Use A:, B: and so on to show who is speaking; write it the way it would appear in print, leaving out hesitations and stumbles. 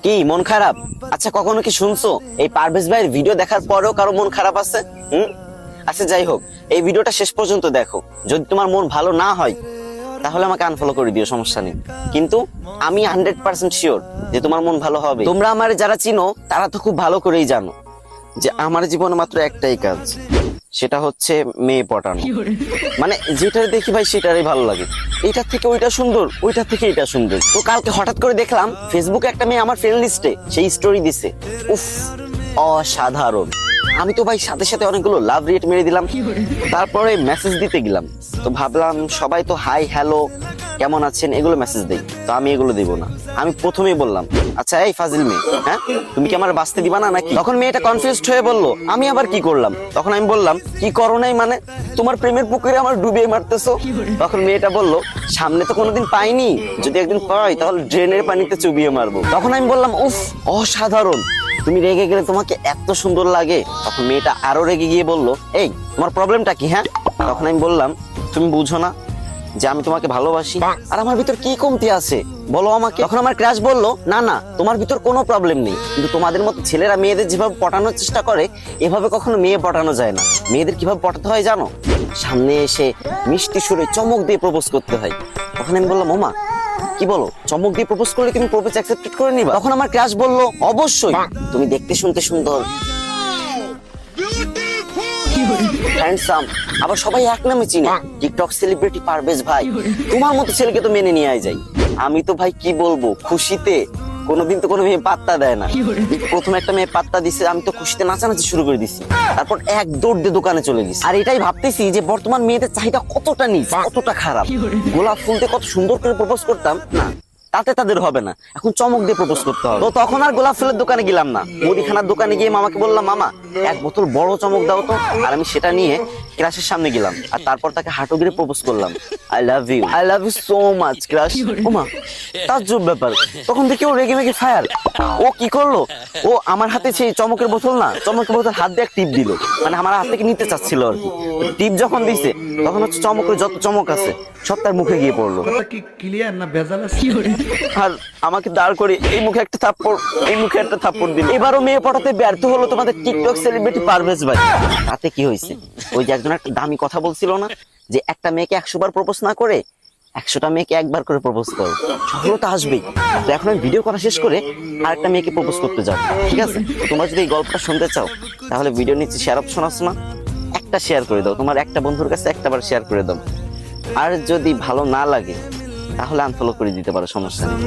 A: কি মন খারাপ? আচ্ছা কখনো কি শুনছো এই পারভেজ ভাইয়ের ভিডিও দেখার পরেও কারো মন খারাপ আছে? আচ্ছা যাই হোক, এই ভিডিওটা শেষ পর্যন্ত দেখো। যদি তোমার মন ভালো না হয় তাহলে আমাকে আনফলো করে দিও, সমস্যা নেই। কিন্তু আমি 100% শিওর যে তোমার মন ভালো হবে। তোমরা আমার যারা চিনো তারা তো খুব ভালো করেই জানো যে আমার জীবনে মাত্র একটাই কাজ, সেটা হচ্ছে মেয়ে পটানো। মানে যেটা দেখি ভাই সেটারই ভালো লাগে, এইটার থেকে ওইটা সুন্দর, ওইটার থেকে এটা সুন্দর। তো কালকে হঠাৎ করে দেখলাম ফেসবুকে একটা মেয়ে আমার ফ্রেন্ড লিস্টে সেই স্টোরি দিছে, উফ অসাধারণ। আমি তো ভাই সাথে সাথে অনেকগুলো লাভ রেট মেরে দিলাম, তারপরে মেসেজ দিতে গেলাম। তো ভাবলাম সবাই তো হাই হ্যালো কেমন আছেন এগুলো মেসেজ দেই, তো আমি এগুলো দিব না। আমি প্রথমেই বললাম, আচ্ছা এই ফাজিল মেয়ে, হ্যাঁ তুমি কি আমার বাঁচতে দিবা না নাকি? তখন মেয়েটা কনফিউজড হয়ে বললো, আমি আবার কি করলাম? তখন আমি বললাম, কি করো নাই মানে? তোমার প্রেমের পুকুরে আমার ডুবিয়ে মারতেছো। তখন মেয়েটা বললো, সামনে তো কোনোদিন পাইনি, যদি একদিন পাই তাহলে ড্রেনের পানিতে চুবিয়ে মারবো। তখন আমি বললাম, উফ অসাধারণ, তুমি রেগে গেলে তোমাকে এত সুন্দর লাগে। তখন মেয়েটা আরো রেগে গিয়ে বললো, এই তোমার প্রবলেমটা কি? হ্যাঁ। তখন আমি বললাম, তুমি বুঝো না যে আমি তোমাকে ভালোবাসি, আর আমার ভিতর কি কমতি আছে বলো আমাকে। তখন আমার ক্রাশ বললো, না না তোমার ভিতর কোনো প্রবলেম নেই, কিন্তু তোমাদের মতো ছেলেরা মেয়েদের যেভাবে পটানোর চেষ্টা করে এভাবে কখনো মেয়ে পটানো যায় না। মেয়েদের কিভাবে পটাতে হয় জানো? সামনে এসে মিষ্টি সুরে চমক দিয়ে প্রপোজ করতে হয়। তখন আমি বললাম, ওমা কি বলো, চমক দিয়ে প্রপোজ করলে তুমি প্রপোজ অ্যাকসেপ্ট করে নিবা? তখন আমার ক্রাশ বললো, অবশ্যই, তুমি দেখতে শুনতে সুন্দর, হ্যান্ডসাম, আবার সবাই এক নামে চিনে, টিকটক সেলিব্রিটি পারভেজ ভাই। তোমার মতো ছেলেকে তো মেনে নিয়ে যায়। আমি তো ভাই কি বলবো, খুশিতে কোনোদিন তো কোনো মেয়ে পাত্তা দেয় না। প্রথম একটা মেয়ে পাত্তা দিছে, আমি তো খুশিতে নাচানাচি শুরু করে দিছি। তারপর এক দৌড় দিয়ে দোকানে চলে গেছি। আর এটাই ভাবতেছি যে বর্তমান মেয়েদের চাহিদা কতটা নিচ, কতটা খারাপ। গোলাপ ফুল দিয়ে কত সুন্দর করে প্রপোজ করতাম না, তাতে তাদের হবে না, এখন চমক দিয়ে প্রপোজ করতে হবে। তো তখন আর গোলাপ ফুলের দোকানে গেলাম না, মুদিখানার দোকানে গিয়ে মামাকে বললাম, মামা এক বোতল বড় চমক দাও তো। আর আমি সেটা নিয়ে ক্রাশের সামনে গেলাম, আর তারপর তাকে হাঁটু গিয়ে প্রপোজ করলাম, I love you, I love you so much crush. ওমা তাজ্জব ব্যাপার, তখন দেখি ও রেগে মেগে ফায়ার। ও কি করলো, ও আমার হাতে সেই চমকের বোতল না, চমকের বোতল হাত দিয়ে এক টিপ দিল, মানে আমার হাত থেকে নিতে চাচ্ছিল আর কি। টিপ যখন দিছে তখন হচ্ছে চমকের যত চমক আছে সব তার মুখে গিয়ে পড়লো।
B: কি ক্লিয়ার না ভেজাল আছে?
A: আর আমাকে দাঁড় করে এই মুখে একটা থাপ্পড়, এই মুখে একটা থাপ্পড় দিল। এবারও মেয়ে পটাতে ব্যর্থ হলো তোমাদের টিকটক সেলিব্রিটি পারভেজ ভাই। তাতে কি হয়েছে, ওই যে একজন একটা দামি কথা বলছিল না, যে একটা মেয়েকে 100 বার প্রপোজ না করে 100টা মেয়েকে একবার করে প্রপোজ করো, সফলতা আসবেই। তো এখন আমি ভিডিও করা শেষ করে আরেকটা মেয়েকে প্রপোজ করতে যাও, ঠিক আছে? তোমরা যদি এই গল্পটা শুনতে চাও তাহলে ভিডিও নিচে শেয়ার অপশন আছে না, একটা শেয়ার করে দাও, তোমার একটা বন্ধুর কাছে একটাবার শেয়ার করে দাও। আর যদি ভালো না লাগে তাহলে আনফলো করে দিতে পারো, সমস্যা নেই।